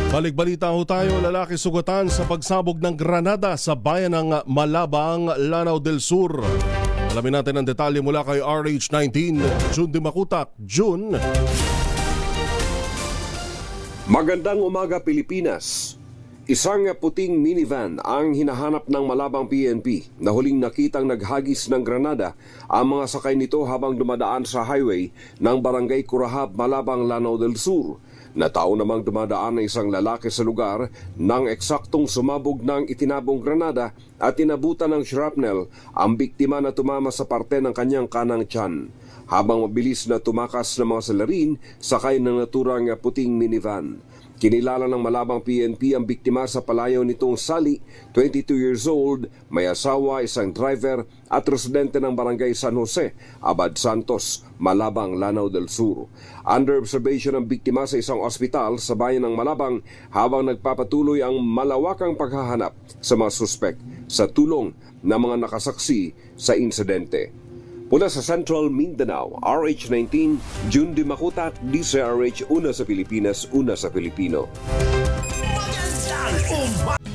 Balik-balita ho tayo, lalaki sugatan sa pagsabog ng granada sa bayan ng Malabang, Lanao del Sur. Alamin natin ang detalye mula kay RH19, June Dimakutak. June. Magandang umaga Pilipinas. Isang puting minivan ang hinahanap ng Malabang PNP na huling nakitang naghagis ng granada ang mga sakay nito habang dumadaan sa highway ng Barangay Curahab, Malabang, Lanao del Sur. Natao namang dumadaan na isang lalaki sa lugar nang eksaktong sumabog ng itinabong granada at inabutan ng shrapnel ang biktima na tumama sa parte ng kanyang kanang tiyan. Habang mabilis na tumakas ng mga salarin, sakay ng naturang puting minivan. Kinilala ng Malabang PNP ang biktima sa palayaw nitong Sally, 22 years old, may asawa, isang driver at residente ng Barangay San Jose, Abad Santos, Malabang, Lanao del Sur. Under observation ang biktima sa isang ospital sa bayan ng Malabang habang nagpapatuloy ang malawakang paghahanap sa mga suspek sa tulong ng mga nakasaksi sa insidente. Mula sa Central Mindanao, RH19, June Dimakutak, DCRH, una sa Pilipinas, una sa Pilipino. Magandang umaga!